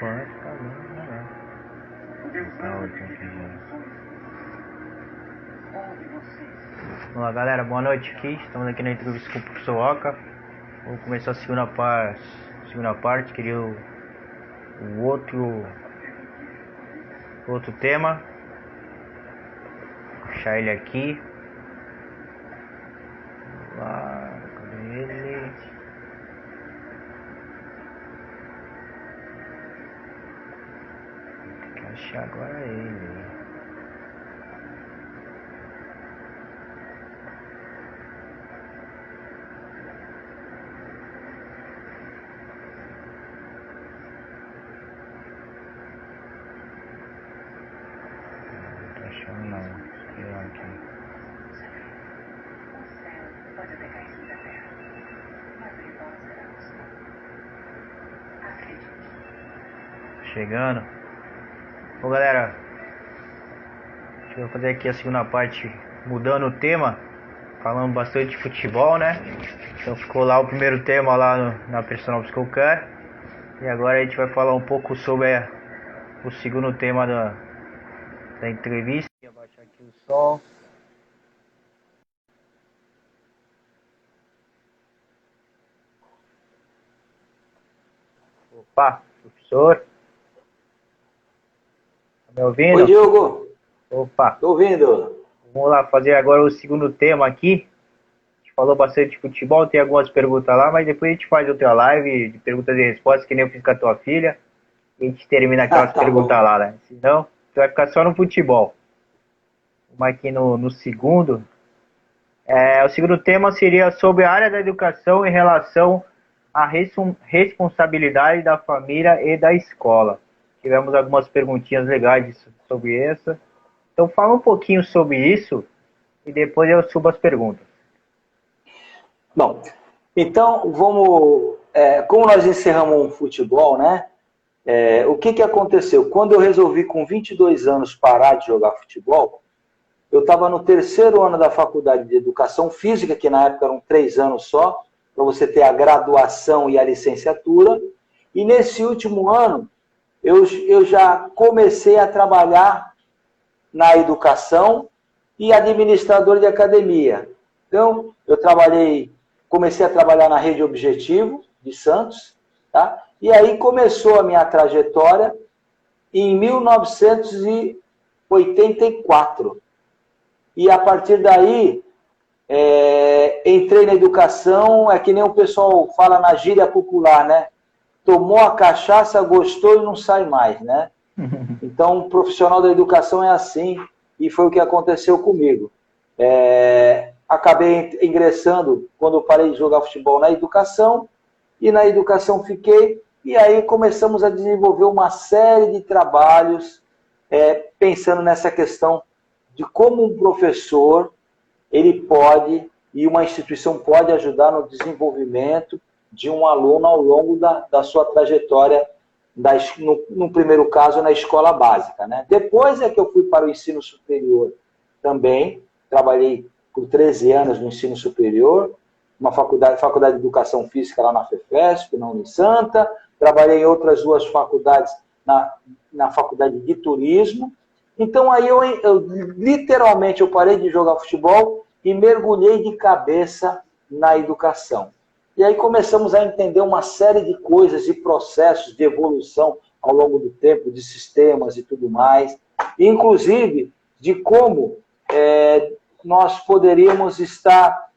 Pode ficar bem melhor. Tá ótimo aqui já. Vamos lá, galera, boa noite aqui. Estamos aqui na entrevista com o professor Oca. Vamos começar a segunda parte. Queria o outro tema. Vou puxar ele aqui. Vamos lá, cadê ele? Tem que achar agora ele. Não, aqui. Chegando. Bom, galera, deixa eu fazer aqui a segunda parte, mudando o tema, falando bastante de futebol, né? Então ficou lá o primeiro tema lá na Personal School Car. E agora a gente vai falar um pouco sobre o segundo tema da entrevista. Vou abaixar aqui o som. Opa, professor. Tá me ouvindo? Oi, Diogo. Opa. Tô ouvindo. Vamos lá fazer agora o segundo tema aqui. A gente falou bastante de futebol, tem algumas perguntas lá, mas depois a gente faz outra live de perguntas e respostas, que nem eu fiz com a tua filha. E a gente termina aquelas perguntas bom. lá, né? Senão, você vai ficar só no futebol. Vamos aqui no segundo. O segundo tema seria sobre a área da educação em relação à responsabilidade da família e da escola. Tivemos algumas perguntinhas legais sobre essa. Então fala um pouquinho sobre isso e depois eu subo as perguntas. Bom, então vamos... como nós encerramos um futebol, né? O que aconteceu? Quando eu resolvi com 22 anos parar de jogar futebol, eu estava no terceiro ano da faculdade de Educação Física, que na época eram 3 anos só, para você ter a graduação e a licenciatura. E nesse último ano, eu já comecei a trabalhar na educação e administrador de academia. Então, comecei a trabalhar na Rede Objetivo de Santos, tá? E aí começou a minha trajetória em 1984. E a partir daí, entrei na educação, é que nem o pessoal fala na gíria popular, né? Tomou a cachaça, gostou e não sai mais, né? Então, um profissional da educação é assim, e foi o que aconteceu comigo. Acabei ingressando, quando eu parei de jogar futebol, na educação, e na educação fiquei, e aí começamos a desenvolver uma série de trabalhos, pensando nessa questão de como um professor, ele pode, e uma instituição pode ajudar no desenvolvimento de um aluno ao longo da sua trajetória, no primeiro caso, na escola básica, né? Depois é que eu fui para o ensino superior também, trabalhei por 13 anos no ensino superior, uma faculdade de Educação Física lá na FEFESP, na Unisanta, trabalhei em outras 2 faculdades, na faculdade de Turismo. Então aí literalmente eu parei de jogar futebol e mergulhei de cabeça na educação. E aí começamos a entender uma série de coisas e processos de evolução ao longo do tempo, de sistemas e tudo mais, inclusive de como nós poderíamos estar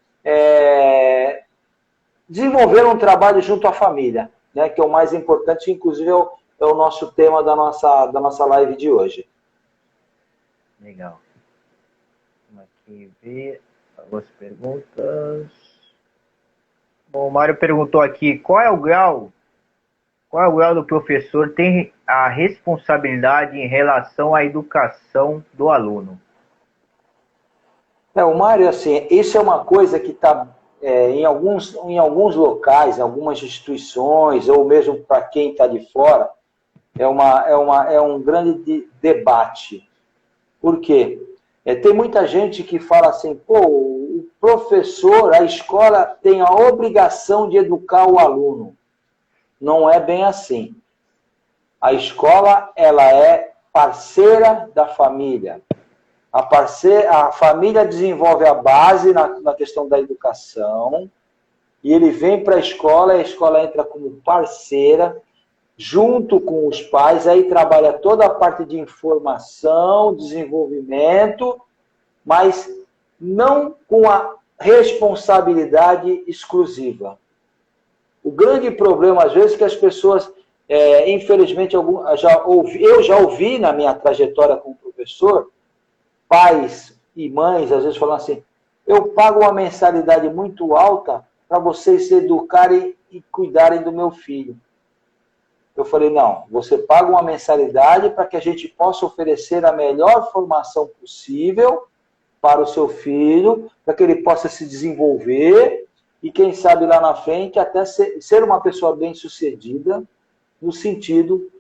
desenvolvendo um trabalho junto à família, né, que é o mais importante, inclusive é o nosso tema da nossa live de hoje. Legal. Vamos aqui ver algumas perguntas. Bom, o Mário perguntou aqui, qual é o grau do professor tem a responsabilidade em relação à educação do aluno? O Mário, assim, isso é uma coisa que está em alguns locais, em algumas instituições, ou mesmo para quem está de fora, é um grande debate. Por quê? Tem muita gente que fala assim, o professor, a escola tem a obrigação de educar o aluno. Não é bem assim. A escola, ela é parceira da família. A família desenvolve a base na questão da educação, e ele vem para a escola entra como parceira, junto com os pais, aí trabalha toda a parte de informação, desenvolvimento, mas não com a responsabilidade exclusiva. O grande problema, às vezes, é que as pessoas, infelizmente, eu já ouvi na minha trajetória como professor, pais e mães, às vezes, falando assim, eu pago uma mensalidade muito alta para vocês se educarem e cuidarem do meu filho. Eu falei, não, você paga uma mensalidade para que a gente possa oferecer a melhor formação possível para o seu filho, para que ele possa se desenvolver e, quem sabe, lá na frente, até ser uma pessoa bem-sucedida, no sentido,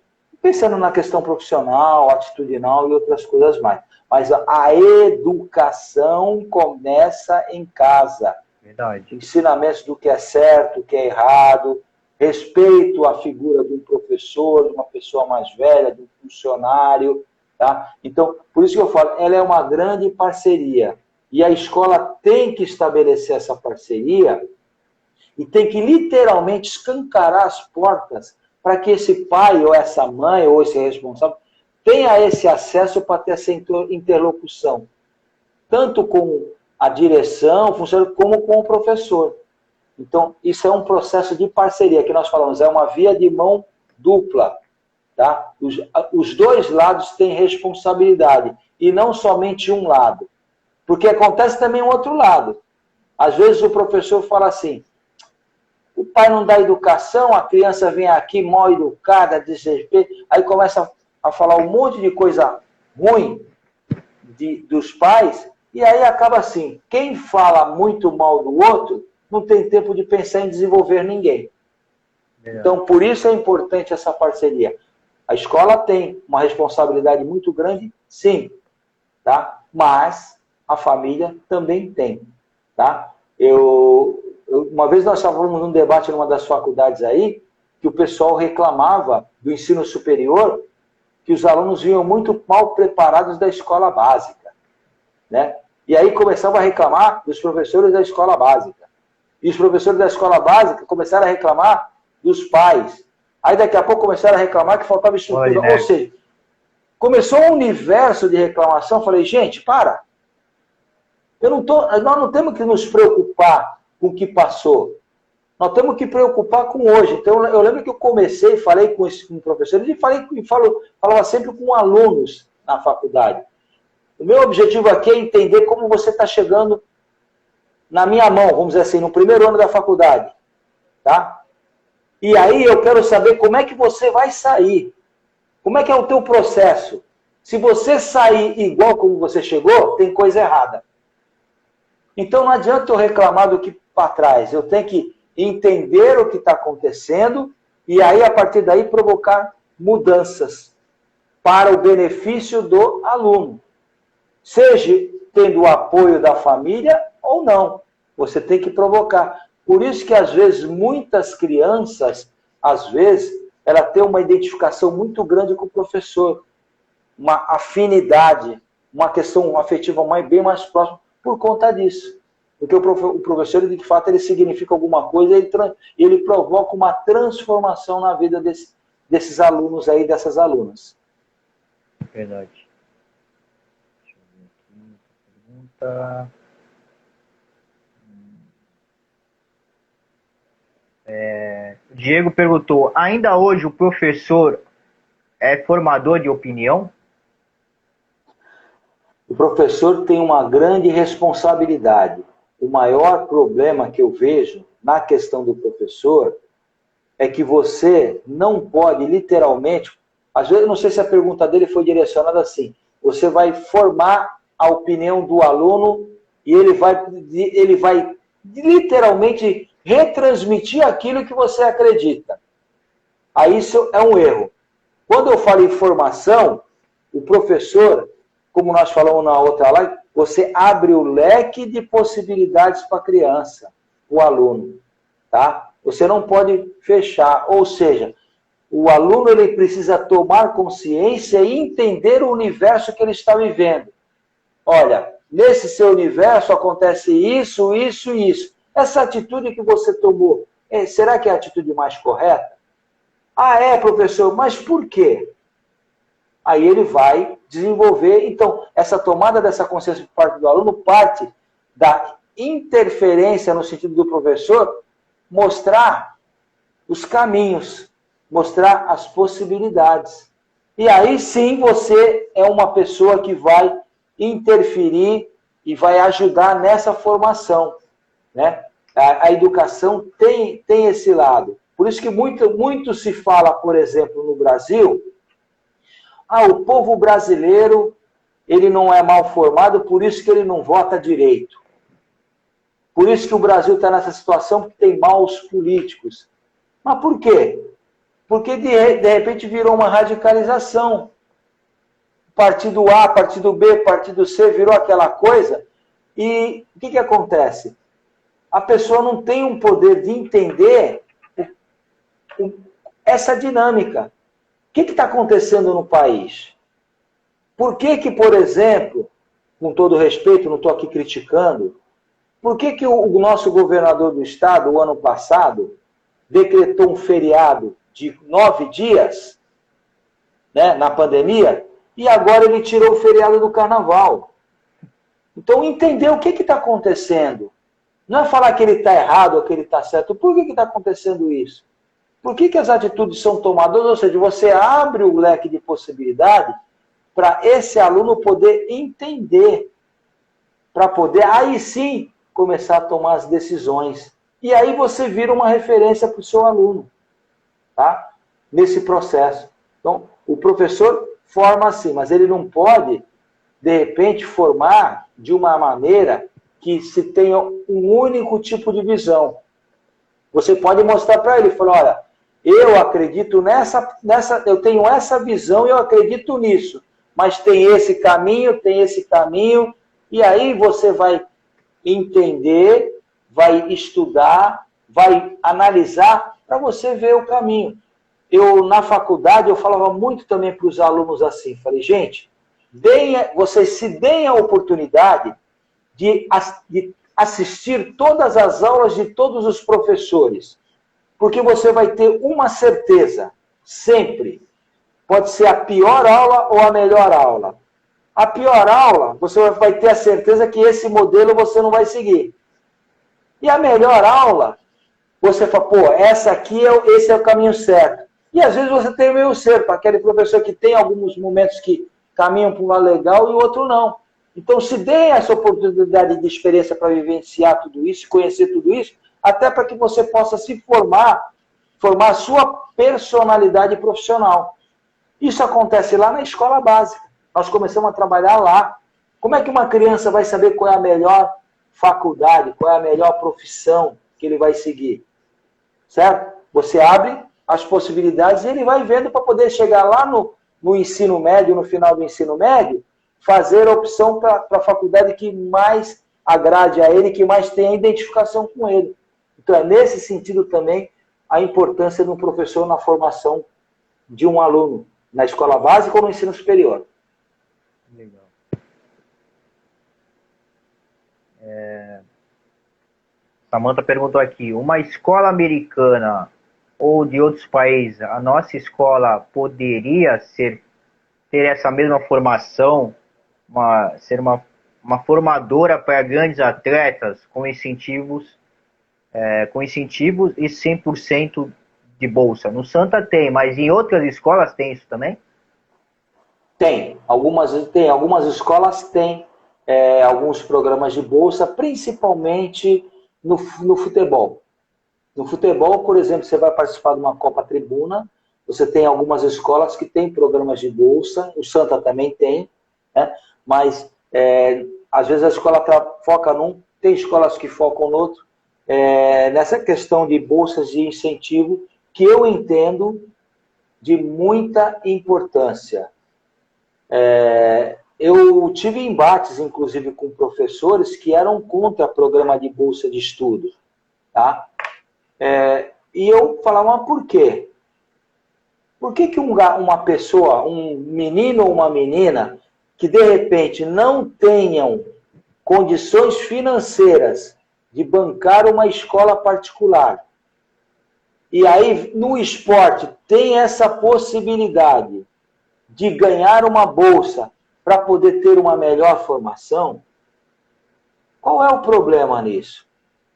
pensando na questão profissional, atitudinal e outras coisas mais. Mas a educação começa em casa. Verdade. Ensinamentos do que é certo, o que é errado, respeito à figura de um professor, de uma pessoa mais velha, de um funcionário. Tá? Então, por isso que eu falo, ela é uma grande parceria. E a escola tem que estabelecer essa parceria e tem que literalmente escancarar as portas para que esse pai, ou essa mãe, ou esse responsável, tenha esse acesso para ter essa interlocução. Tanto com a direção, funcionário, como com o professor. Então, isso é um processo de parceria, que nós falamos, é uma via de mão dupla. Tá? Os dois lados têm responsabilidade, e não somente um lado. Porque acontece também um outro lado. Às vezes o professor fala assim, o pai não dá educação, a criança vem aqui mal educada, desrespeito, aí começa a falar um monte de coisa ruim dos pais, e aí acaba assim, quem fala muito mal do outro, não tem tempo de pensar em desenvolver ninguém. Então, por isso é importante essa parceria. A escola tem uma responsabilidade muito grande, sim, tá? Mas a família também tem, tá? Uma vez nós estávamos num debate numa das faculdades aí, que o pessoal reclamava do ensino superior, que os alunos vinham muito mal preparados da escola básica, né? E aí começavam a reclamar dos professores da escola básica. E os professores da escola básica começaram a reclamar dos pais. Aí daqui a pouco começaram a reclamar que faltava estrutura. Ou seja, começou um universo de reclamação. Falei, gente, para. Nós não temos que nos preocupar com o que passou. Nós temos que preocupar com hoje. Então, eu lembro que eu comecei, falei com professores e falava sempre com alunos na faculdade. O meu objetivo aqui é entender como você está chegando na minha mão, vamos dizer assim, no primeiro ano da faculdade. Tá? E aí eu quero saber como é que você vai sair. Como é que é o teu processo? Se você sair igual como você chegou, tem coisa errada. Então não adianta eu reclamar do que para trás. Eu tenho que entender o que está acontecendo e aí, a partir daí, provocar mudanças para o benefício do aluno. Seja tendo o apoio da família ou não. Você tem que provocar. Por isso que, às vezes, muitas crianças, às vezes, ela tem uma identificação muito grande com o professor. Uma afinidade, uma questão afetiva bem mais próxima por conta disso. Porque o professor, de fato, ele significa alguma coisa e ele provoca uma transformação na vida desses alunos aí, dessas alunas. Verdade. Deixa eu ver aqui, pergunta. O Diego perguntou, ainda hoje o professor é formador de opinião? O professor tem uma grande responsabilidade. O maior problema que eu vejo na questão do professor é que você não pode, literalmente, às vezes, eu não sei se a pergunta dele foi direcionada assim, você vai formar a opinião do aluno e ele vai literalmente retransmitir aquilo que você acredita. Aí isso é um erro. Quando eu falo em formação, o professor, como nós falamos na outra live, você abre o leque de possibilidades para a criança, o aluno. Tá? Você não pode fechar. Ou seja, o aluno ele precisa tomar consciência e entender o universo que ele está vivendo. Olha, nesse seu universo acontece isso, isso e isso. Essa atitude que você tomou, será que é a atitude mais correta? Ah, é, professor, mas por quê? Aí ele vai desenvolver. Então, essa tomada dessa consciência por parte do aluno parte da interferência no sentido do professor mostrar os caminhos, mostrar as possibilidades. E aí sim você é uma pessoa que vai interferir e vai ajudar nessa formação, né? A educação tem esse lado. Por isso que muito se fala, por exemplo, no Brasil, o povo brasileiro ele não é mal formado, por isso que ele não vota direito. Por isso que o Brasil está nessa situação, porque tem maus políticos. Mas por quê? Porque de repente virou uma radicalização. Partido A, partido B, partido C, virou aquela coisa. E o que acontece? A pessoa não tem um poder de entender essa dinâmica. O que está acontecendo no país? Por que, por exemplo, com todo respeito, não estou aqui criticando, por que o nosso governador do estado, o ano passado, decretou um feriado de 9 dias, né, na pandemia, e agora ele tirou o feriado do carnaval? Então, entender o que está acontecendo. Não é falar que ele está errado ou que ele está certo. Por que está acontecendo isso? Por que as atitudes são tomadas? Ou seja, você abre o leque de possibilidade para esse aluno poder entender, para poder, aí sim, começar a tomar as decisões. E aí você vira uma referência para o seu aluno, tá? Nesse processo. Então, o professor forma assim, mas ele não pode, de repente, formar de uma maneira que se tenha um único tipo de visão. Você pode mostrar para ele, falar, olha, eu acredito nessa, eu tenho essa visão e eu acredito nisso, mas tem esse caminho, e aí você vai entender, vai estudar, vai analisar para você ver o caminho. Na faculdade, eu falava muito também para os alunos assim, falei, gente, vocês se deem a oportunidade de assistir todas as aulas de todos os professores, porque você vai ter uma certeza, sempre. Pode ser a pior aula ou a melhor aula. A pior aula, você vai ter a certeza que esse modelo você não vai seguir. E a melhor aula, você fala, pô, esse é o caminho certo. E às vezes você tem o meio certo, aquele professor que tem alguns momentos que caminham para um lado legal e o outro não. Então, se dê essa oportunidade de experiência para vivenciar tudo isso, conhecer tudo isso, até para que você possa se formar a sua personalidade profissional. Isso acontece lá na escola básica. Nós começamos a trabalhar lá. Como é que uma criança vai saber qual é a melhor faculdade, qual é a melhor profissão que ele vai seguir? Certo? Você abre as possibilidades e ele vai vendo para poder chegar lá no ensino médio, no final do ensino médio, fazer a opção para a faculdade que mais agrade a ele, que mais tenha identificação com ele. Então, é nesse sentido também a importância do professor na formação de um aluno, na escola básica ou no ensino superior. Legal. Samantha perguntou aqui, uma escola americana ou de outros países, a nossa escola poderia ter essa mesma formação, ser uma formadora para grandes atletas com incentivos e 100% de bolsa? No Santa tem, mas em outras escolas tem isso também? Tem. Algumas escolas têm alguns programas de bolsa, principalmente no futebol. No futebol, por exemplo, você vai participar de uma Copa Tribuna, você tem algumas escolas que têm programas de bolsa, o Santa também tem, né? Mas às vezes a escola foca num, tem escolas que focam no outro. Nessa questão de bolsas de incentivo, que eu entendo de muita importância. Eu tive embates, inclusive, com professores que eram contra o programa de bolsa de estudo. Tá? E eu falava, mas por quê? Por que uma pessoa, um menino ou uma menina, que de repente não tenham condições financeiras de bancar uma escola particular, e aí no esporte tem essa possibilidade de ganhar uma bolsa para poder ter uma melhor formação, qual é o problema nisso?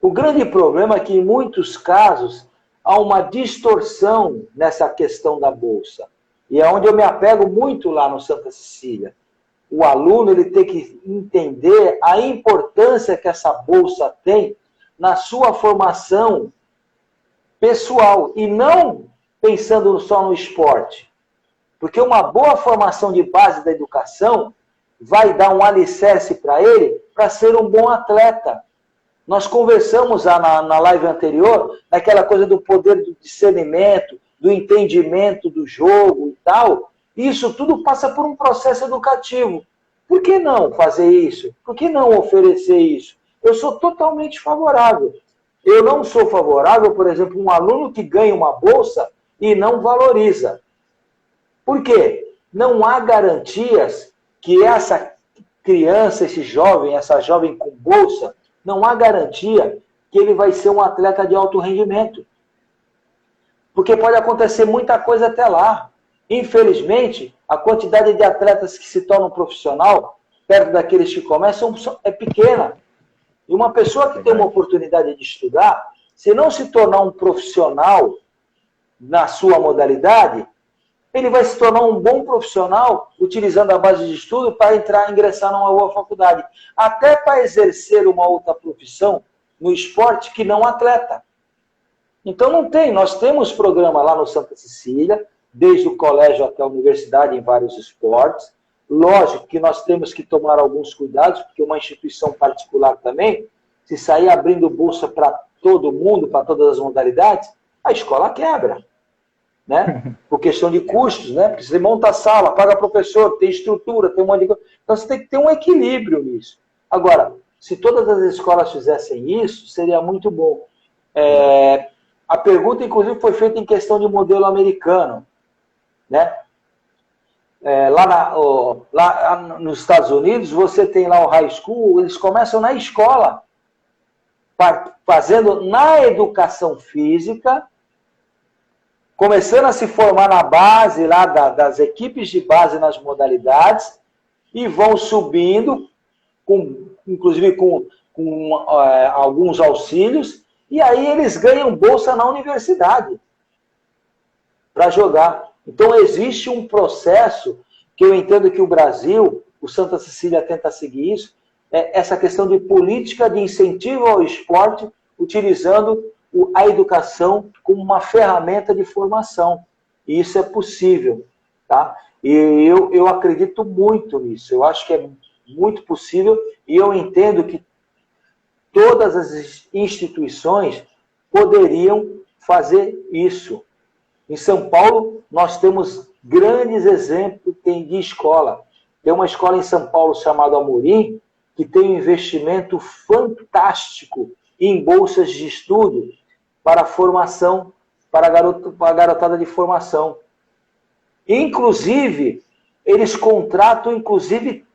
O grande problema é que, em muitos casos, há uma distorção nessa questão da bolsa. E é onde eu me apego muito lá no Santa Cecília. O aluno ele tem que entender a importância que essa bolsa tem na sua formação pessoal, e não pensando só no esporte. Porque uma boa formação de base da educação vai dar um alicerce para ele para ser um bom atleta. Nós conversamos na live anterior, naquela coisa do poder do discernimento, do entendimento do jogo e tal. Isso tudo passa por um processo educativo. Por que não fazer isso? Por que não oferecer isso? Eu sou totalmente favorável. Eu não sou favorável, por exemplo, um aluno que ganha uma bolsa e não valoriza. Por quê? Não há garantias que essa criança, esse jovem, essa jovem com bolsa, não há garantia que ele vai ser um atleta de alto rendimento. Porque pode acontecer muita coisa até lá. Infelizmente, a quantidade de atletas que se tornam profissional, perto daqueles que começam, é pequena. E uma pessoa que tem uma oportunidade de estudar, se não se tornar um profissional na sua modalidade, ele vai se tornar um bom profissional utilizando a base de estudo para ingressar numa boa faculdade. Até para exercer uma outra profissão no esporte que não atleta. Então não tem. Nós temos programa lá no Santa Cecília, desde o colégio até a universidade em vários esportes. Lógico que nós temos que tomar alguns cuidados, porque uma instituição particular também, se sair abrindo bolsa para todo mundo, para todas as modalidades, a escola quebra. Né? Por questão de custos, né? Porque você monta a sala, paga professor, tem estrutura, tem um monte de coisa. Então você tem que ter um equilíbrio nisso. Agora, se todas as escolas fizessem isso, seria muito bom. A pergunta, inclusive, foi feita em questão de modelo americano. Né? Lá nos Estados Unidos, você tem lá o high school, eles começam na escola, fazendo na educação física, começando a se formar na base lá das equipes de base nas modalidades, e vão subindo, inclusive com alguns auxílios, e aí eles ganham bolsa na universidade para jogar. Então existe um processo que eu entendo que o Brasil, o Santa Cecília tenta seguir isso, essa questão de política de incentivo ao esporte, utilizando a educação como uma ferramenta de formação. E isso é possível. Tá? E eu acredito muito nisso. Eu acho que é muito possível e eu entendo que todas as instituições poderiam fazer isso. Em São Paulo, nós temos grandes exemplos de escola. Tem uma escola em São Paulo chamada Amorim, que tem um investimento fantástico em bolsas de estudo para a formação, para a garotada de formação. Inclusive, eles contratam,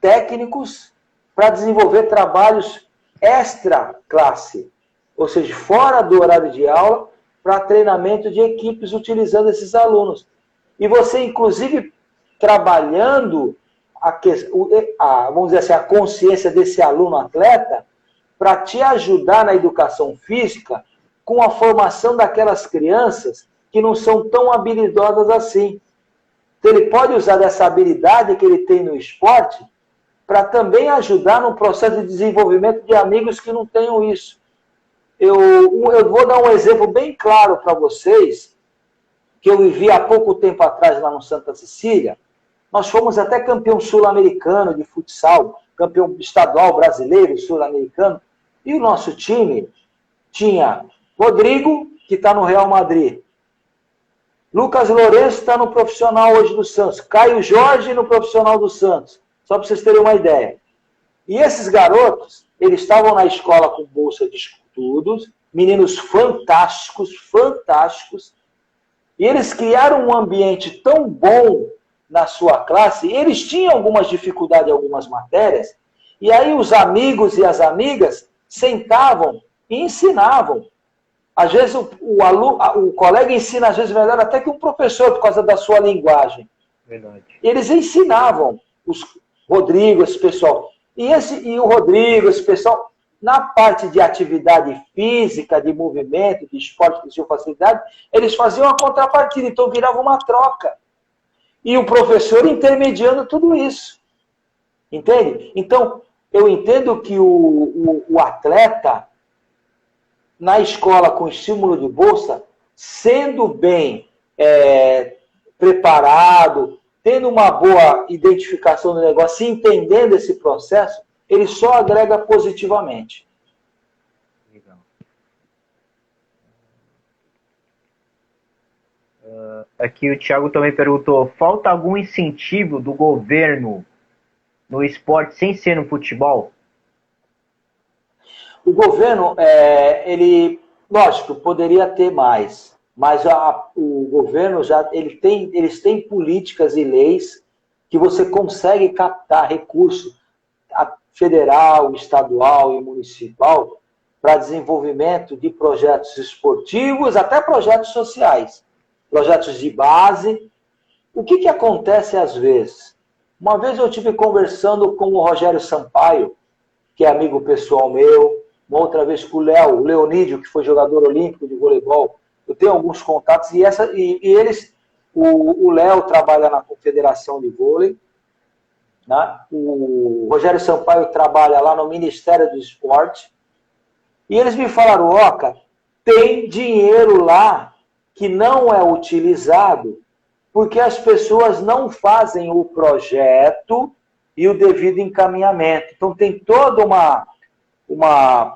técnicos para desenvolver trabalhos extra classe, ou seja, fora do horário de aula, para treinamento de equipes utilizando esses alunos. E você, inclusive, trabalhando vamos dizer assim, a consciência desse aluno atleta para te ajudar na educação física com a formação daquelas crianças que não são tão habilidosas assim. Então, ele pode usar dessa habilidade que ele tem no esporte para também ajudar no processo de desenvolvimento de amigos que não tenham isso. Eu vou dar um exemplo bem claro para vocês, que eu vivi há pouco tempo atrás lá no Santa Cecília. Nós fomos até campeão sul-americano de futsal, campeão estadual brasileiro, sul-americano, e o nosso time tinha Rodrigo, que está no Real Madrid, Lucas Lourenço está no profissional hoje do Santos, Caio Jorge no profissional do Santos, só para vocês terem uma ideia. E esses garotos, eles estavam na escola com bolsa de estudos, meninos fantásticos, E eles criaram um ambiente tão bom na sua classe, eles tinham algumas dificuldades em algumas matérias, e aí os amigos e as amigas sentavam e ensinavam. Às vezes o colega ensina, às vezes, melhor até que um professor, por causa da sua linguagem. Verdade. Eles ensinavam, os Rodrigo, esse pessoal. E o Rodrigo, esse pessoal, na parte de atividade física, de movimento, de esporte que tinham facilidade, eles faziam a contrapartida, então virava uma troca. E o professor intermediando tudo isso. Entende? Então, eu entendo que o atleta, na escola com estímulo de bolsa, sendo bem preparado, tendo uma boa identificação do negócio, entendendo esse processo, ele só agrega positivamente. Legal. Aqui o Thiago também perguntou, falta algum incentivo do governo no esporte sem ser no futebol? O governo, lógico, poderia ter mais, mas o governo eles têm políticas e leis que você consegue captar recurso federal, estadual e municipal para desenvolvimento de projetos esportivos, até projetos sociais, projetos de base. O que acontece às vezes? Uma vez eu estive conversando com o Rogério Sampaio, que é amigo pessoal meu, uma outra vez com o Leonídio, que foi jogador olímpico de voleibol. Eu tenho alguns contatos, o Léo trabalha na Confederação de Vôlei, né? O Rogério Sampaio trabalha lá no Ministério do Esporte, e eles me falaram, Oca, tem dinheiro lá que não é utilizado porque as pessoas não fazem o projeto e o devido encaminhamento. Então tem toda uma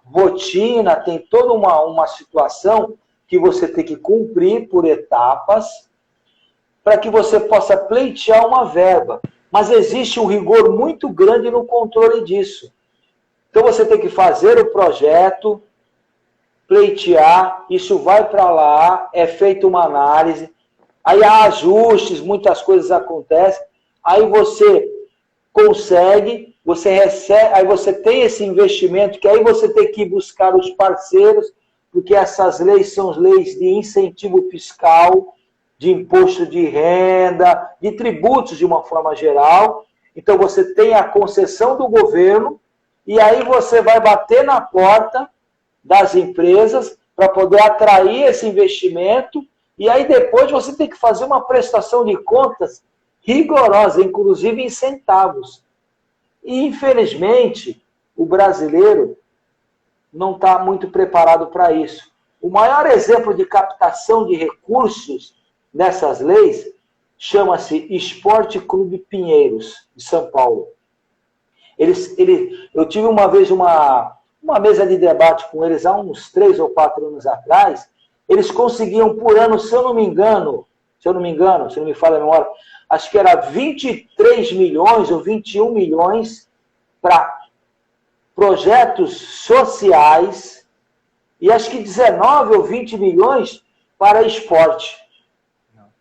rotina, tem toda uma situação que você tem que cumprir por etapas para que você possa pleitear uma verba. Mas existe um rigor muito grande no controle disso. Então você tem que fazer o projeto, pleitear, isso vai para lá, é feita uma análise, aí há ajustes, muitas coisas acontecem, aí você consegue, você recebe, aí você tem esse investimento, que aí você tem que buscar os parceiros, porque essas leis são leis de incentivo fiscal, de imposto de renda, de tributos de uma forma geral. Então você tem a concessão do governo, e aí você vai bater na porta das empresas para poder atrair esse investimento, e aí depois você tem que fazer uma prestação de contas rigorosa, inclusive em centavos. E, infelizmente, o brasileiro não está muito preparado para isso. O maior exemplo de captação de recursos nessas leis chama-se Esporte Clube Pinheiros, de São Paulo. Eu tive uma vez uma mesa de debate com eles há uns 3 ou 4 anos atrás. Eles conseguiam por ano, se eu não me falha a memória, acho que era 23 milhões ou 21 milhões para projetos sociais e acho que 19 ou 20 milhões para esporte.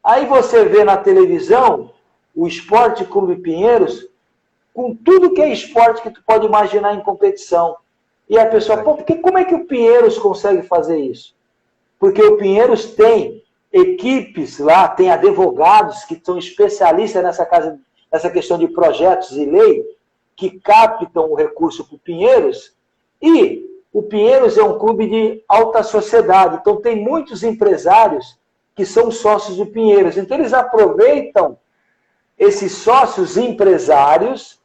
Aí você vê na televisão o Esporte Clube Pinheiros com tudo que é esporte que tu pode imaginar em competição. E a pessoa, como é que o Pinheiros consegue fazer isso? Porque o Pinheiros tem equipes lá, tem advogados que são especialistas nessa questão de projetos e lei, que captam o recurso para o Pinheiros, e o Pinheiros é um clube de alta sociedade, então tem muitos empresários que são sócios do Pinheiros. Então eles aproveitam esses sócios empresários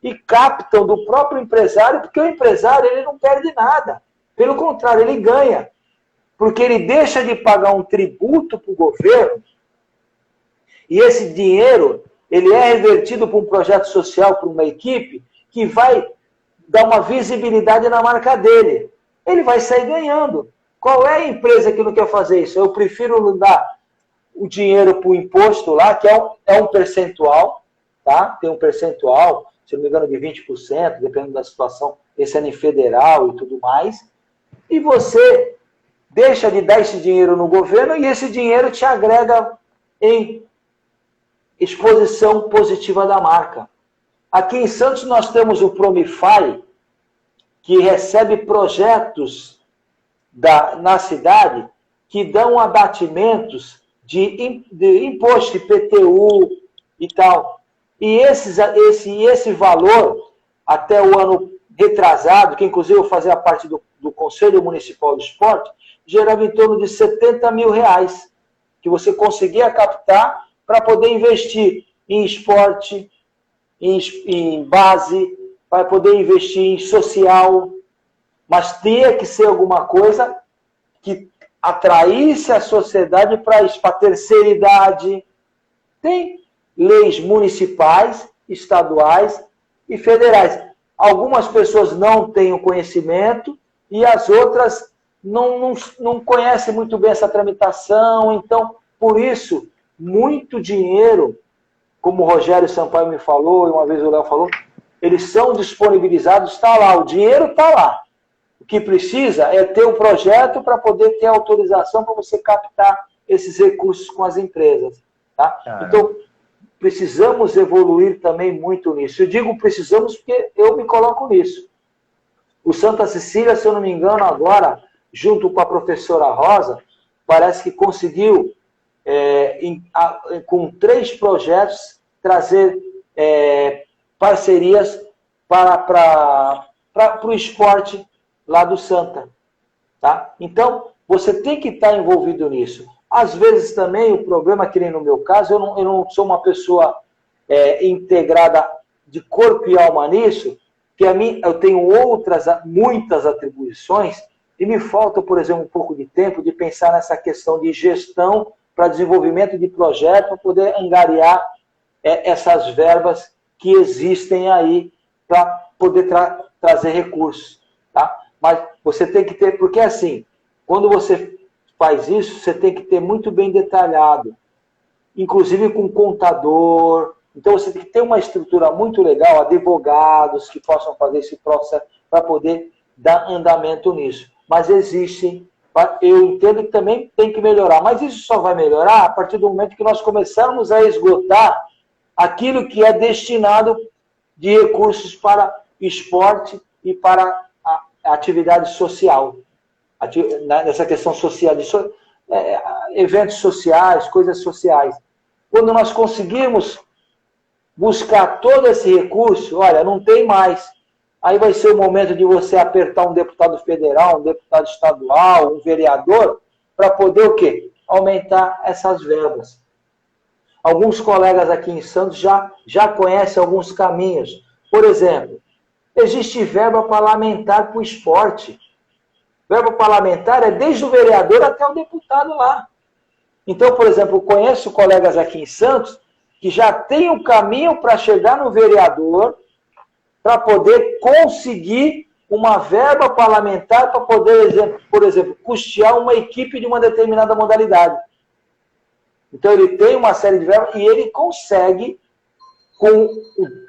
e captam do próprio empresário, porque o empresário ele não perde nada. Pelo contrário, ele ganha. Porque ele deixa de pagar um tributo para o governo e esse dinheiro ele é revertido para um projeto social, para uma equipe que vai dar uma visibilidade na marca dele. Ele vai sair ganhando. Qual é a empresa que não quer fazer isso? Eu prefiro não dar o dinheiro para o imposto lá, que é um percentual, tá? Tem um percentual, se não me engano, de 20%, dependendo da situação, esse é em federal e tudo mais. E você deixa de dar esse dinheiro no governo e esse dinheiro te agrega em exposição positiva da marca. Aqui em Santos nós temos o Promify, que recebe projetos na cidade que dão abatimentos de imposto, IPTU e tal. E esse valor, até o ano retrasado, que inclusive eu fazia parte do Conselho Municipal do Esporte, gerava em torno de 70 mil reais, que você conseguia captar para poder investir em esporte, em base, para poder investir em social, mas tinha que ser alguma coisa que atraísse a sociedade para isso, para a terceira idade. Tem leis municipais, estaduais e federais. Algumas pessoas não têm o conhecimento e as outras não conhecem muito bem essa tramitação. Então, por isso, muito dinheiro, como o Rogério Sampaio me falou, e uma vez o Léo falou, eles são disponibilizados, está lá, o dinheiro está lá. O que precisa é ter o projeto para poder ter autorização para você captar esses recursos com as empresas. Tá? Então, precisamos evoluir também muito nisso. Eu digo precisamos porque eu me coloco nisso. O Santa Cecília, se eu não me engano, agora, junto com a professora Rosa, parece que conseguiu, com 3 projetos, trazer parcerias para o esporte lá do Santa. Tá? Então, você tem que estar envolvido nisso. Às vezes também o problema, que nem no meu caso, eu não sou uma pessoa integrada de corpo e alma nisso, que a mim eu tenho muitas atribuições e me falta, por exemplo, um pouco de tempo de pensar nessa questão de gestão para desenvolvimento de projeto, para poder angariar essas verbas que existem aí para poder trazer recursos. Tá? Mas você tem que ter, porque assim, quando você faz isso, você tem que ter muito bem detalhado, inclusive com contador. Então você tem que ter uma estrutura muito legal, advogados que possam fazer esse processo para poder dar andamento nisso. Mas existem, eu entendo que também tem que melhorar, mas isso só vai melhorar a partir do momento que nós começarmos a esgotar aquilo que é destinado de recursos para esporte e para a atividade social. Nessa questão social, eventos sociais, coisas sociais. Quando nós conseguirmos buscar todo esse recurso, olha, não tem mais. Aí vai ser o momento de você apertar um deputado federal, um deputado estadual, um vereador, para poder o quê? Aumentar essas verbas. Alguns colegas aqui em Santos já conhecem alguns caminhos. Por exemplo, existe verba parlamentar para o esporte. Verba parlamentar é desde o vereador até o deputado lá. Então, por exemplo, eu conheço colegas aqui em Santos que já têm um caminho para chegar no vereador para poder conseguir uma verba parlamentar para poder, por exemplo, custear uma equipe de uma determinada modalidade. Então, ele tem uma série de verbas e ele consegue, com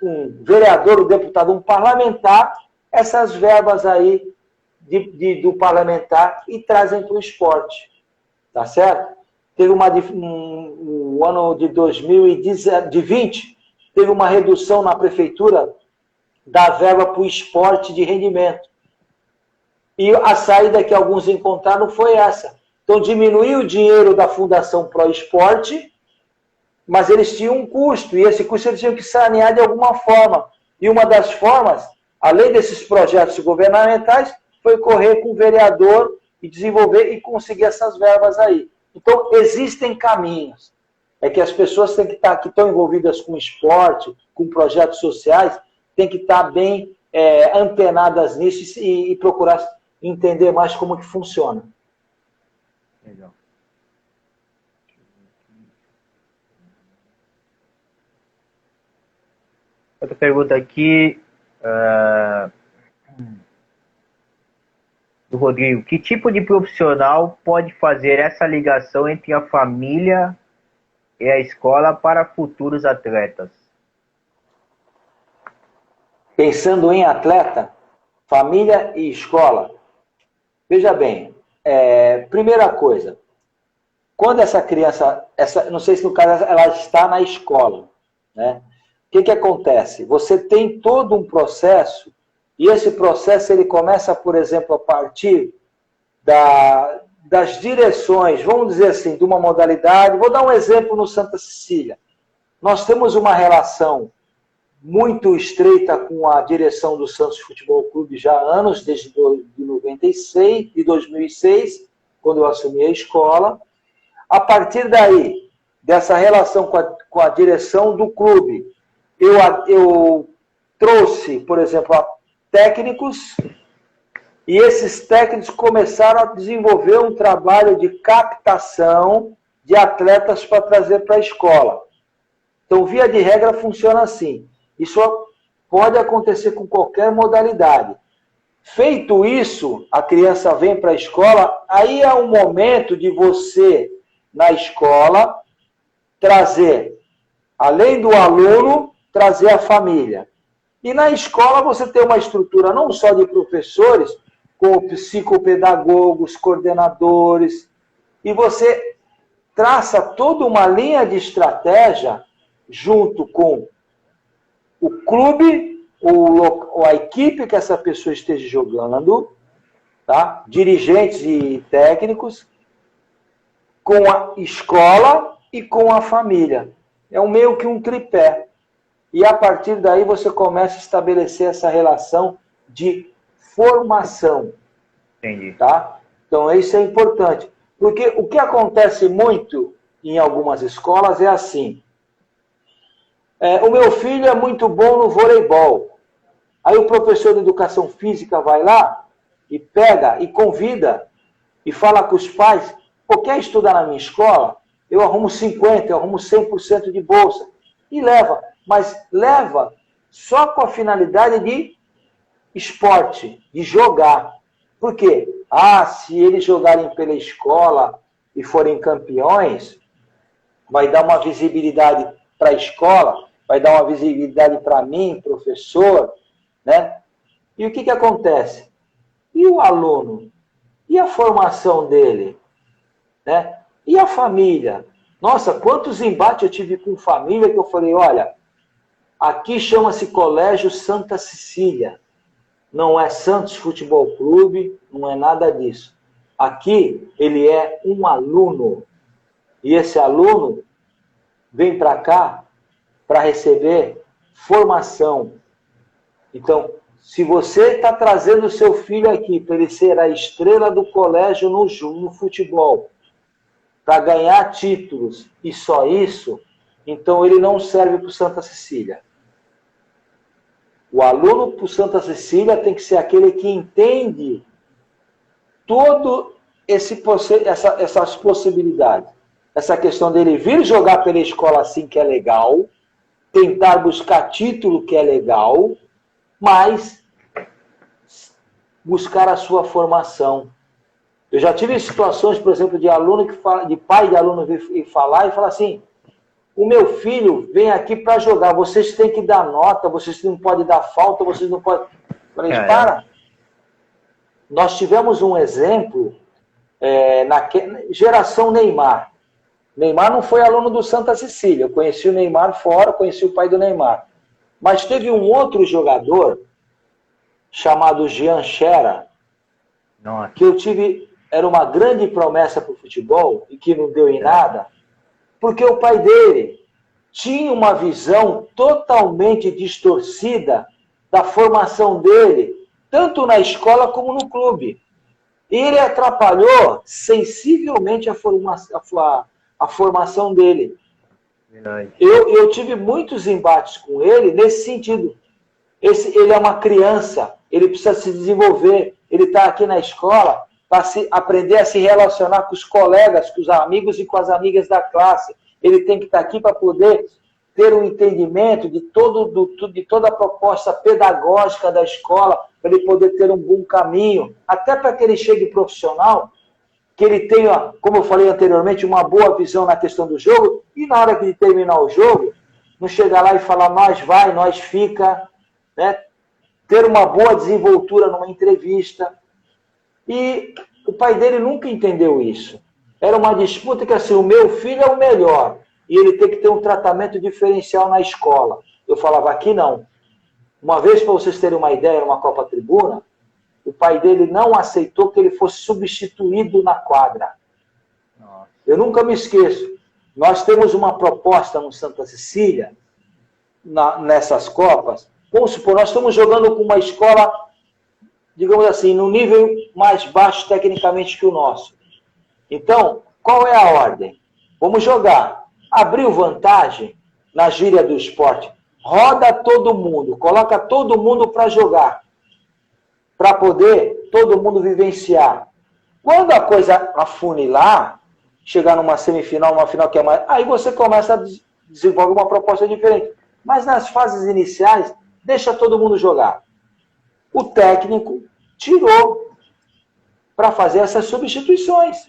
um vereador, um deputado, um parlamentar, essas verbas aí do parlamentar e trazem para o esporte. Tá certo? Teve no ano de 2020, teve uma redução na prefeitura da verba para o esporte de rendimento. E a saída que alguns encontraram foi essa. Então, diminuiu o dinheiro da Fundação Pro Esporte, mas eles tinham um custo, e esse custo eles tinham que sanear de alguma forma. E uma das formas, além desses projetos governamentais, foi correr com o vereador e desenvolver e conseguir essas verbas aí. Então, existem caminhos. É que as pessoas têm que estar, que estão envolvidas com esporte, com projetos sociais, têm que estar bem antenadas nisso e procurar entender mais como que funciona. Legal. Outra pergunta aqui do Rodrigo. Que tipo de profissional pode fazer essa ligação entre a família e a escola para futuros atletas? Pensando em atleta, família e escola, veja bem, primeira coisa, quando essa criança, não sei se no caso ela está na escola, né? O que acontece? Você tem todo um processo, e esse processo ele começa, por exemplo, a partir das direções, vamos dizer assim, de uma modalidade. Vou dar um exemplo no Santa Cecília. Nós temos uma relação muito estreita com a direção do Santos Futebol Clube já há anos, desde 96, de 2006, quando eu assumi a escola. A partir daí, dessa relação com a direção do clube, eu trouxe, por exemplo, técnicos, e esses técnicos começaram a desenvolver um trabalho de captação de atletas para trazer para a escola. Então, via de regra, funciona assim. Isso pode acontecer com qualquer modalidade. Feito isso, a criança vem para a escola, aí é o momento de você, na escola, trazer, além do aluno, trazer a família. E na escola você tem uma estrutura não só de professores, com psicopedagogos, coordenadores, e você traça toda uma linha de estratégia junto com o clube, ou a equipe que essa pessoa esteja jogando, tá? Dirigentes e técnicos, com a escola e com a família. É meio que um tripé. E a partir daí você começa a estabelecer essa relação de formação. Entendi. Tá? Então isso é importante. Porque o que acontece muito em algumas escolas é assim. O meu filho é muito bom no voleibol. Aí o professor de educação física vai lá e pega e convida e fala com os pais, quer estudar na minha escola? Eu arrumo 50%, eu arrumo 100% de bolsa. E leva. Mas leva só com a finalidade de esporte, de jogar. Por quê? Se eles jogarem pela escola e forem campeões, vai dar uma visibilidade para a escola, vai dar uma visibilidade para mim, professor, né? E o que acontece? E o aluno? E a formação dele? Né? E a família? Nossa, quantos embates eu tive com família que eu falei, olha, aqui chama-se Colégio Santa Cecília. Não é Santos Futebol Clube, não é nada disso. Aqui ele é um aluno. E esse aluno vem para cá para receber formação. Então, se você está trazendo o seu filho aqui para ele ser a estrela do colégio no futebol, para ganhar títulos e só isso, então ele não serve para o Santa Cecília. O aluno para o Santa Cecília tem que ser aquele que entende todo essas possibilidades. Essa questão dele vir jogar pela escola assim, que é legal, tentar buscar título, que é legal, mas buscar a sua formação. Eu já tive situações, por exemplo, de aluno de pai de aluno vir falar e falar assim, o meu filho vem aqui para jogar, vocês têm que dar nota, vocês não podem dar falta, vocês não podem... Falei, para. Nós tivemos um exemplo na geração Neymar. Neymar não foi aluno do Santa Cecília. Eu conheci o Neymar fora, conheci o pai do Neymar. Mas teve um outro jogador, chamado Jean Xera, que eu tive... Era uma grande promessa para o futebol e que não deu em nada, porque o pai dele tinha uma visão totalmente distorcida da formação dele, tanto na escola como no clube. E ele atrapalhou sensivelmente a formação dele. Eu tive muitos embates com ele nesse sentido. Ele é uma criança, ele precisa se desenvolver, ele está aqui na escola para aprender a se relacionar com os colegas, com os amigos e com as amigas da classe. Ele tem que estar aqui para poder ter um entendimento de toda a proposta pedagógica da escola, para ele poder ter um bom caminho, até para que ele chegue profissional, que ele tenha, como eu falei anteriormente, uma boa visão na questão do jogo, e na hora de terminar o jogo, não chegar lá e falar, nós vai, nós fica, né? Ter uma boa desenvoltura numa entrevista. E O pai dele nunca entendeu isso. Era uma disputa que assim, o meu filho é o melhor e ele tem que ter um tratamento diferencial na escola. Eu falava, aqui não. Uma vez, para vocês terem uma ideia, numa Copa Tribuna, o pai dele não aceitou que ele fosse substituído na quadra. Nossa. Eu nunca me esqueço. Nós temos uma proposta no Santa Cecília, nessas Copas. Vamos supor, nós estamos jogando com uma escola, digamos assim, no nível mais baixo tecnicamente que o nosso. Então, qual é a ordem? Vamos jogar. Abriu vantagem na gíria do esporte. Roda todo mundo, coloca todo mundo para jogar, para poder todo mundo vivenciar. Quando a coisa afunilar, chegar numa semifinal, numa final que é mais... Aí você começa a desenvolver uma proposta diferente. Mas nas fases iniciais, deixa todo mundo jogar. O técnico tirou para fazer essas substituições.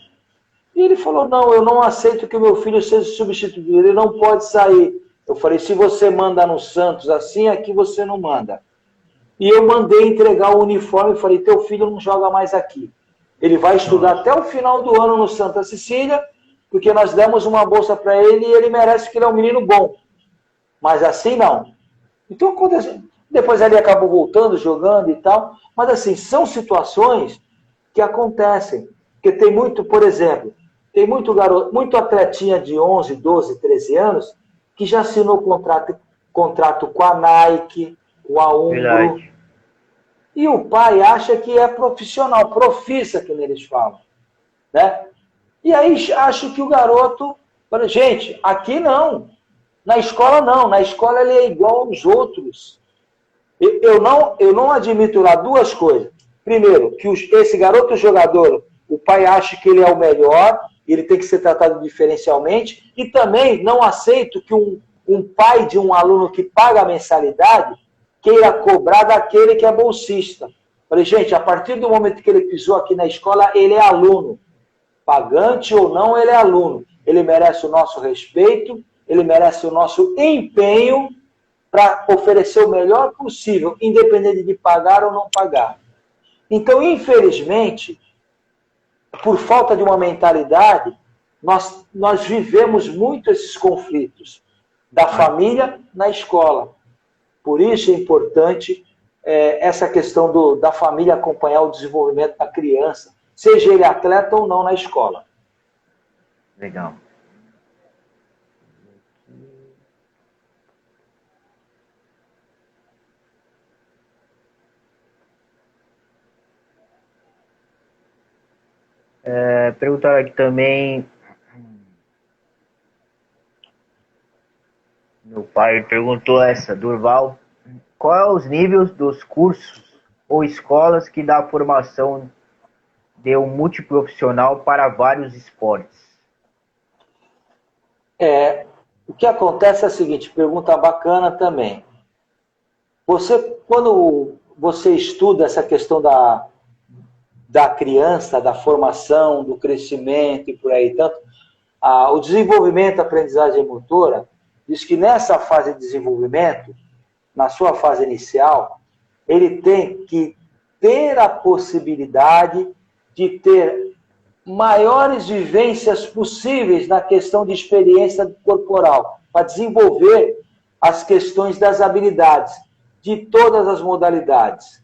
E ele falou, não, eu não aceito que o meu filho seja substituído, ele não pode sair. Eu falei, se você manda no Santos assim, aqui você não manda. E eu mandei entregar o uniforme e falei, teu filho não joga mais aqui. Ele vai estudar até o final do ano no Santa Cecília, porque nós demos uma bolsa para ele e ele merece, que ele é um menino bom. Mas assim não. Então, depois ele acabou voltando, jogando e tal. Mas assim, são situações que acontecem. Porque tem muito, por exemplo, tem muito garoto, muito atletinha de 11, 12, 13 anos que já assinou contrato com a Nike, com a Umbro. Verdade. E o pai acha que é profissional, profissa, que eles falam. Né? E aí acho que o garoto... Gente, aqui não. Na escola não. Na escola ele é igual aos outros. Eu não admito lá duas coisas. Primeiro, que esse garoto jogador, o pai acha que ele é o melhor, ele tem que ser tratado diferencialmente. E também não aceito que um pai de um aluno que paga a mensalidade queira cobrar daquele que é bolsista. Falei, gente, a partir do momento que ele pisou aqui na escola, ele é aluno. Pagante ou não, ele é aluno. Ele merece o nosso respeito, ele merece o nosso empenho para oferecer o melhor possível, independente de pagar ou não pagar. Então, infelizmente, por falta de uma mentalidade, nós vivemos muito esses conflitos da família na escola. Por isso é importante essa questão da família acompanhar o desenvolvimento da criança, seja ele atleta ou não na escola. Legal. Perguntaram aqui também. Meu pai perguntou essa, Durval. Qual é os níveis dos cursos ou escolas que dá formação de um multiprofissional para vários esportes? O que acontece é o seguinte, pergunta bacana também. Quando você estuda essa questão da criança, da formação, do crescimento e por aí tanto, o desenvolvimento, a aprendizagem motora, diz que nessa fase de desenvolvimento, na sua fase inicial, ele tem que ter a possibilidade de ter maiores vivências possíveis na questão de experiência corporal, para desenvolver as questões das habilidades, de todas as modalidades.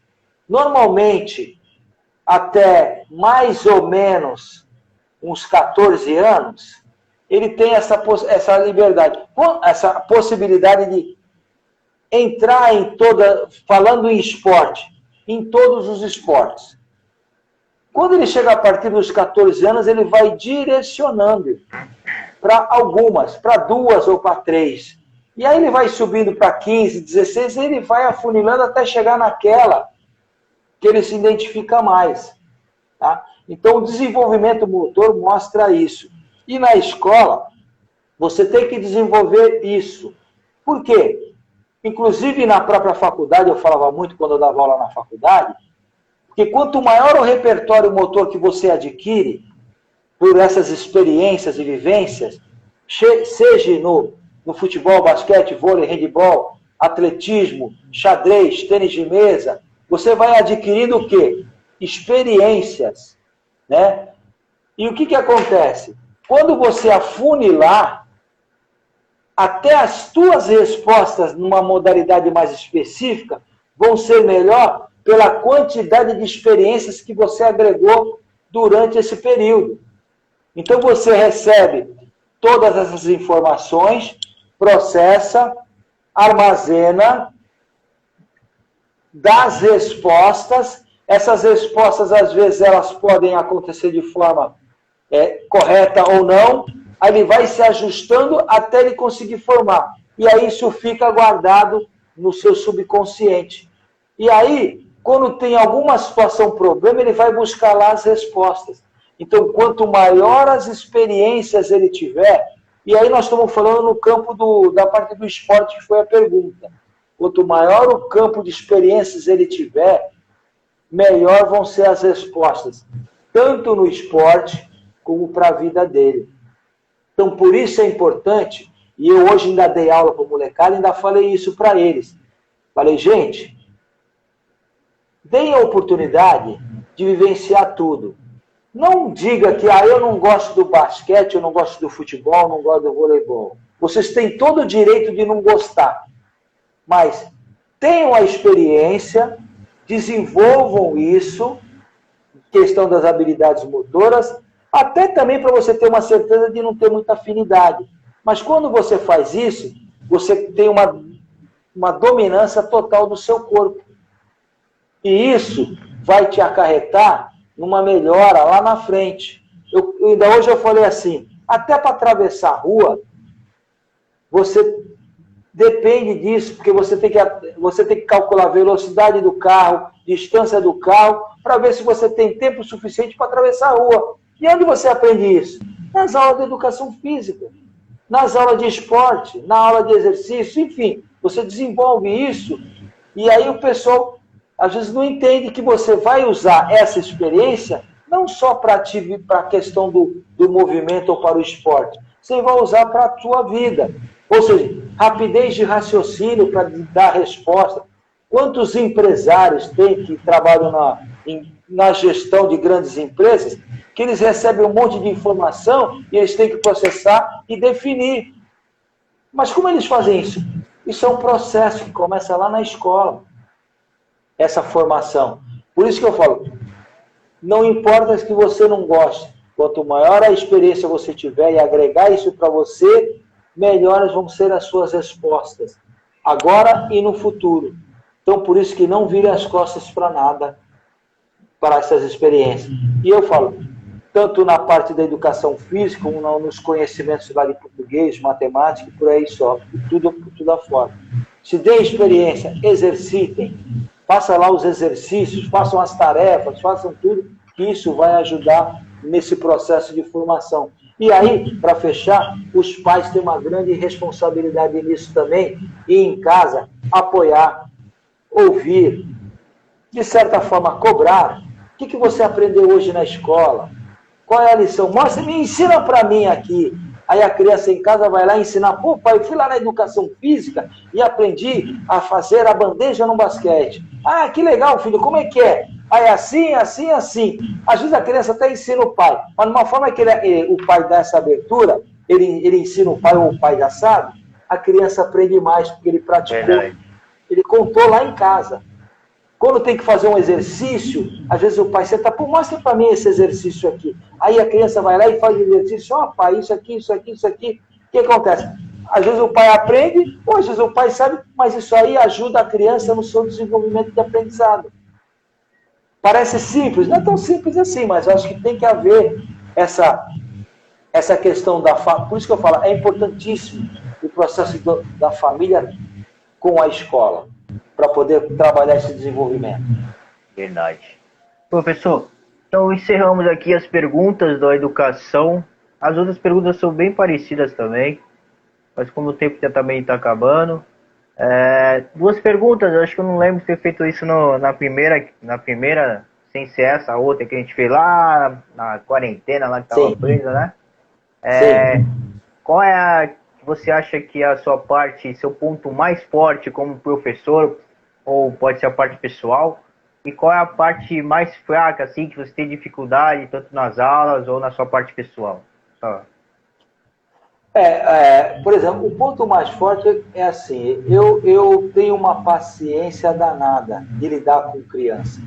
Normalmente, até mais ou menos uns 14 anos, ele tem essa liberdade, essa possibilidade de entrar falando em esporte, em todos os esportes. Quando ele chega a partir dos 14 anos, ele vai direcionando para algumas, para 2 ou para 3. E aí ele vai subindo para 15, 16, e ele vai afunilando até chegar naquela que ele se identifica mais. Tá? Então, o desenvolvimento motor mostra isso. E na escola, você tem que desenvolver isso. Por quê? Inclusive, na própria faculdade, eu falava muito quando eu dava aula na faculdade, que quanto maior o repertório motor que você adquire por essas experiências e vivências, seja no futebol, basquete, vôlei, handebol, atletismo, xadrez, tênis de mesa, você vai adquirindo o quê? Experiências. né? E o que acontece? Quando você afunilar, até as tuas respostas numa modalidade mais específica vão ser melhor pela quantidade de experiências que você agregou durante esse período. Então você recebe todas essas informações, processa, armazena, dá as respostas. Essas respostas, às vezes, elas podem acontecer de forma correta ou não. Aí ele vai se ajustando até ele conseguir formar. E aí isso fica guardado no seu subconsciente. E aí, quando tem alguma situação, problema, ele vai buscar lá as respostas. Então, quanto maior as experiências ele tiver, e aí nós estamos falando no campo da parte do esporte, que foi a pergunta. Quanto maior o campo de experiências ele tiver, melhor vão ser as respostas, tanto no esporte como para a vida dele. Então, por isso é importante, e eu hoje ainda dei aula para o molecada, ainda falei isso para eles. Falei, gente, deem a oportunidade de vivenciar tudo. Não diga que eu não gosto do basquete, eu não gosto do futebol, eu não gosto do voleibol. Vocês têm todo o direito de não gostar. Mas tenham a experiência, desenvolvam isso, questão das habilidades motoras, até também para você ter uma certeza de não ter muita afinidade. Mas quando você faz isso, você tem uma dominância total do seu corpo. E isso vai te acarretar numa melhora lá na frente. Ainda hoje eu falei assim, até para atravessar a rua, você depende disso, porque você tem que calcular a velocidade do carro, distância do carro, para ver se você tem tempo suficiente para atravessar a rua. E onde você aprende isso? Nas aulas de educação física, nas aulas de esporte, na aula de exercício, enfim, você desenvolve isso, e aí o pessoal às vezes não entende que você vai usar essa experiência não só para a questão do movimento ou para o esporte, você vai usar para a sua vida. Ou seja, rapidez de raciocínio para dar resposta. Quantos empresários tem que trabalham na gestão de grandes empresas que eles recebem um monte de informação e eles têm que processar e definir. Mas como eles fazem isso? Isso é um processo que começa lá na escola, essa formação. Por isso que eu falo, não importa que você não goste, quanto maior a experiência você tiver e agregar isso para você, melhores vão ser as suas respostas, agora e no futuro. Então, por isso que não vire as costas para nada, para essas experiências. E eu falo, tanto na parte da educação física, como nos conhecimentos lá de português, matemática, por aí só, tudo afora. Se deem experiência, exercitem, façam lá os exercícios, façam as tarefas, façam tudo, que isso vai ajudar nesse processo de formação. E aí, para fechar, os pais têm uma grande responsabilidade nisso também, e em casa, apoiar, ouvir, de certa forma, cobrar. O que você aprendeu hoje na escola? Qual é a lição? Mostra, me ensina para mim aqui. Aí a criança em casa vai lá ensinar, pô, pai, eu fui lá na educação física e aprendi a fazer a bandeja no basquete. Ah, que legal, filho, como é que é? Aí assim, assim, assim. Às vezes a criança até ensina o pai, mas de uma forma que o pai dá essa abertura, ele ensina o pai ou o pai já sabe, a criança aprende mais, porque ele praticou, ele contou lá em casa. Quando tem que fazer um exercício, às vezes o pai senta, pô, mostra para mim esse exercício aqui. Aí a criança vai lá e faz o exercício, ó, pai, isso aqui, isso aqui, isso aqui. O que acontece? Às vezes o pai aprende, ou às vezes o pai sabe, mas isso aí ajuda a criança no seu desenvolvimento de aprendizado. Parece simples, não é tão simples assim, mas eu acho que tem que haver essa questão da família. Por isso que eu falo, é importantíssimo o processo da família com a escola, para poder trabalhar esse desenvolvimento. Verdade. Professor, então encerramos aqui as perguntas da educação. As outras perguntas são bem parecidas também, mas como o tempo já também está acabando. Duas perguntas, acho que eu não lembro de ter feito isso na primeira, sem ser essa, a outra que a gente fez lá na quarentena, lá que estava presa, né? Qual é a que você acha que é a sua parte, seu ponto mais forte como professor, ou pode ser a parte pessoal, E qual é a parte mais fraca, assim, que você tem dificuldade, tanto nas aulas ou na sua parte pessoal? Por exemplo, o ponto mais forte é assim, eu tenho uma paciência danada de lidar com criança.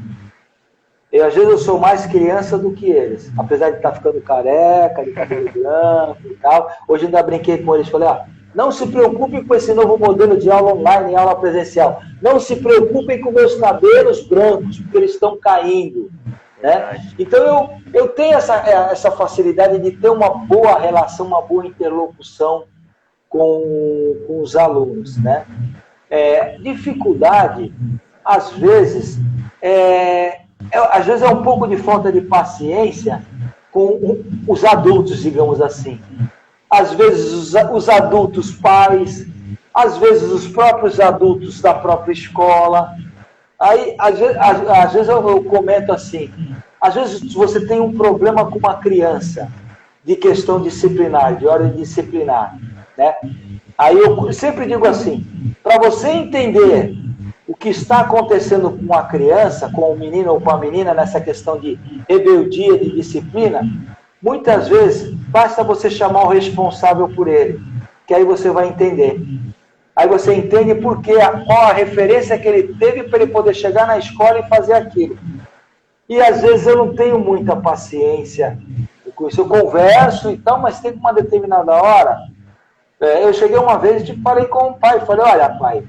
Às vezes eu sou mais criança do que eles, apesar de estar ficando careca, de cabelo branco e tal. Hoje ainda brinquei com eles, falei, não se preocupem com esse novo modelo de aula online e aula presencial. Não se preocupem com meus cabelos brancos, porque eles estão caindo. Né? Então eu tenho essa facilidade de ter uma boa relação, uma boa interlocução com os alunos. Né? Dificuldade, às vezes é um pouco de falta de paciência com os adultos, digamos assim. Às vezes os adultos pais, às vezes os próprios adultos da própria escola. Aí, às vezes eu comento assim, às vezes você tem um problema com uma criança de questão disciplinar, de ordem disciplinar, né? Aí eu sempre digo assim, para você entender o que está acontecendo com a criança, com o menino ou com a menina nessa questão de rebeldia, de disciplina, muitas vezes basta você chamar o responsável por ele, que aí você vai entender. Aí você entende qual a referência que ele teve para ele poder chegar na escola e fazer aquilo. E às vezes eu não tenho muita paciência com isso. Eu converso e tal, mas tem uma determinada hora. Eu cheguei uma vez e falei com o pai. Falei, olha pai,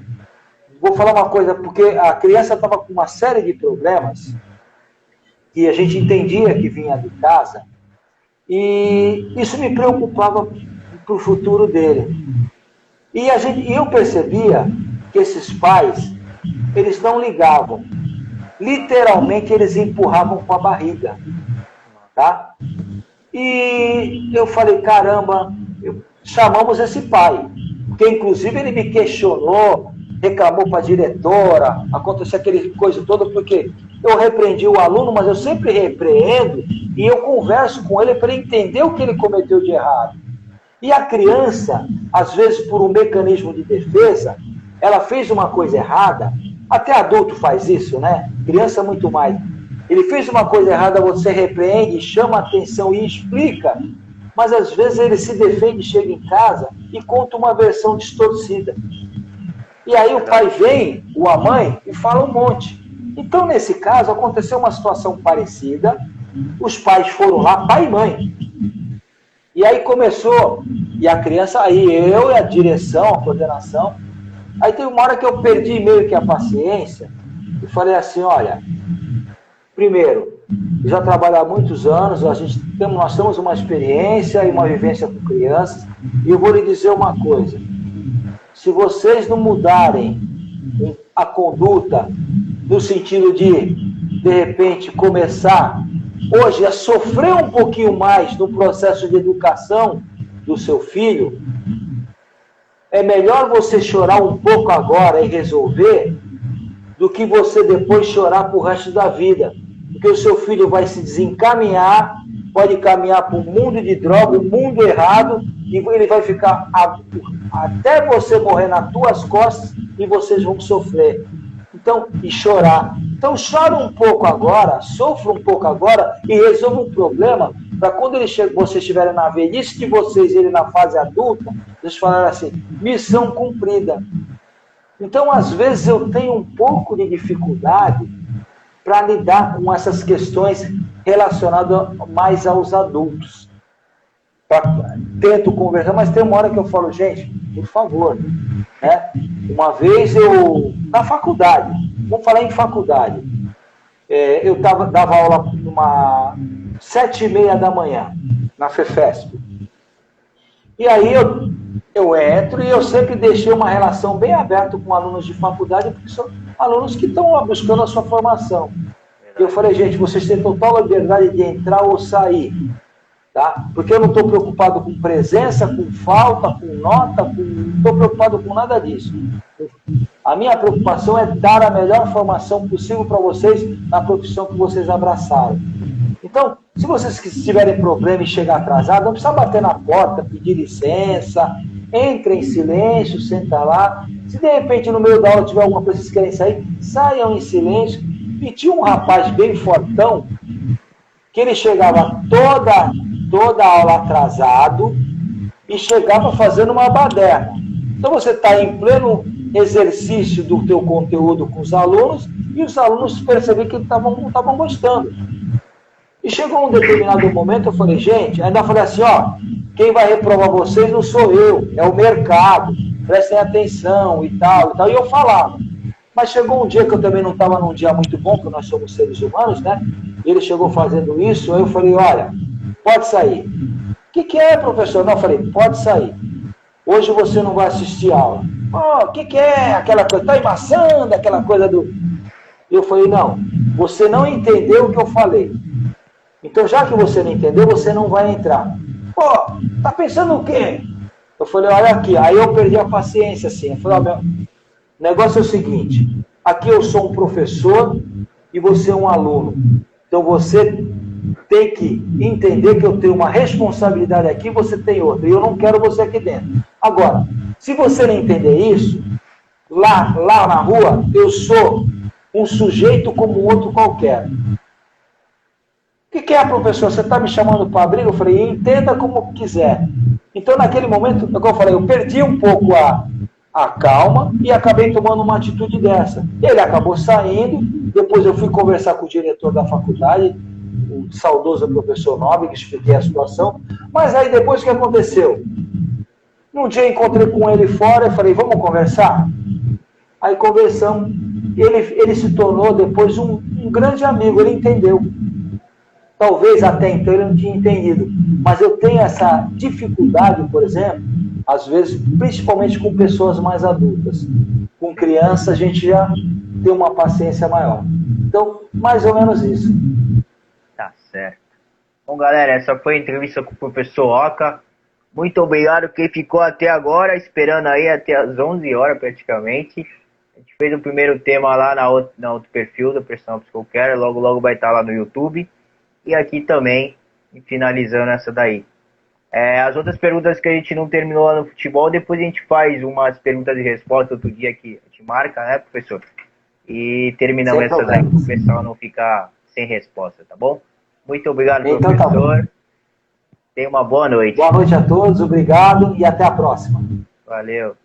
vou falar uma coisa, porque a criança estava com uma série de problemas que a gente entendia que vinha de casa. E isso me preocupava para o futuro dele. E eu percebia que esses pais, eles não ligavam. Literalmente, eles empurravam com a barriga. Tá? E eu falei, caramba, chamamos esse pai. Porque, inclusive, ele me questionou, reclamou para a diretora, aconteceu aquele coisa toda, porque eu repreendi o aluno, mas eu sempre repreendo e eu converso com ele para entender o que ele cometeu de errado. E a criança, às vezes por um mecanismo de defesa, ela fez uma coisa errada, até adulto faz isso, né? Criança muito mais. Ele fez uma coisa errada, você repreende, chama a atenção e explica, mas às vezes ele se defende, chega em casa e conta uma versão distorcida. E aí o pai vem, ou a mãe, e fala um monte. Então, nesse caso, aconteceu uma situação parecida, os pais foram lá, pai e mãe. E aí começou, e a criança, aí eu e a direção, a coordenação, aí teve uma hora que eu perdi meio que a paciência, e falei assim, olha, primeiro, eu já trabalho há muitos anos, nós temos uma experiência e uma vivência com crianças, e eu vou lhe dizer uma coisa, se vocês não mudarem a conduta no sentido de repente, começar hoje a sofrer um pouquinho mais no processo de educação do seu filho, é melhor você chorar um pouco agora e resolver do que você depois chorar pro resto da vida. Porque o seu filho vai se desencaminhar, pode caminhar para um mundo de droga, um mundo errado, e ele vai ficar até você morrer nas tuas costas e vocês vão sofrer. Então, e chorar. Então, chora um pouco agora, sofra um pouco agora e resolva um problema para quando vocês estiverem na velhice de vocês e ele na fase adulta, eles falaram assim, missão cumprida. Então, às vezes, eu tenho um pouco de dificuldade para lidar com essas questões relacionadas mais aos adultos. Tento conversar, mas tem uma hora que eu falo, gente, por favor, né? Uma vez na faculdade, vamos falar em faculdade, eu dava aula numa 7h30 da manhã, na FEFESP. E aí eu entro e eu sempre deixei uma relação bem aberta com alunos de faculdade, porque são alunos que estão lá buscando a sua formação. E eu falei, gente, vocês têm total liberdade de entrar ou sair. Tá? Porque eu não estou preocupado com presença, com falta, com nota, não estou preocupado com nada disso. A minha preocupação é dar a melhor formação possível para vocês na profissão que vocês abraçaram. Então, se vocês tiverem problema e chegar atrasado, não precisa bater na porta, pedir licença, entre em silêncio, senta lá. Se de repente no meio da aula tiver alguma coisa que vocês querem sair, saiam em silêncio E tinha um rapaz bem fortão, que ele chegava toda a aula atrasado e chegava fazendo uma baderna. Então você está em pleno exercício do teu conteúdo com os alunos e os alunos perceberam que não estavam gostando. E chegou um determinado momento, eu falei, gente, ainda falei assim, ó, quem vai reprovar vocês não sou eu, é o mercado, prestem atenção e tal, e eu falava. Mas chegou um dia que eu também não estava num dia muito bom, porque nós somos seres humanos, né? Ele chegou fazendo isso, aí eu falei, olha, pode sair. O que é, professor? Não, eu falei, pode sair. Hoje você não vai assistir aula. O que é aquela coisa? Está embaçando aquela coisa do... Eu falei, não, você não entendeu o que eu falei. Então, já que você não entendeu, você não vai entrar. Pô, tá pensando o quê? Eu falei, olha aqui. Aí eu perdi a paciência, assim. Eu falei, ó, meu... o negócio é o seguinte, aqui eu sou um professor e você é um aluno. Então, você tem que entender que eu tenho uma responsabilidade aqui e você tem outra. E eu não quero você aqui dentro. Agora, se você não entender isso, lá na rua, eu sou um sujeito como outro qualquer. O que é, professor? Você está me chamando para briga? Eu falei, entenda como quiser. Então, naquele momento, como eu falei, eu perdi um pouco a calma e acabei tomando uma atitude dessa. Ele acabou saindo, depois eu fui conversar com o diretor da faculdade, o saudoso professor Nobre, que expliquei a situação, mas aí depois o que aconteceu? Num dia eu encontrei com ele fora, eu falei, vamos conversar? Aí conversamos, ele se tornou depois um grande amigo, ele entendeu. Talvez até então ele não tinha entendido, mas eu tenho essa dificuldade, por exemplo, às vezes, principalmente com pessoas mais adultas. Com criança, a gente já tem uma paciência maior. Então, mais ou menos isso. Tá certo. Bom, galera, essa foi a entrevista com o professor Oca. Muito obrigado quem ficou até agora, esperando aí até as 11 horas praticamente. A gente fez o primeiro tema lá na outro perfil do Personal Psicocare, logo vai estar lá no YouTube. E aqui também, finalizando essa daí. As outras perguntas que a gente não terminou lá no futebol, depois a gente faz umas perguntas e respostas outro dia que a gente marca, né, professor? E terminamos essa daí, para o pessoal não ficar sem resposta, tá bom? Muito obrigado, então, professor. Tenha uma boa noite. Boa noite a todos, obrigado e até a próxima. Valeu.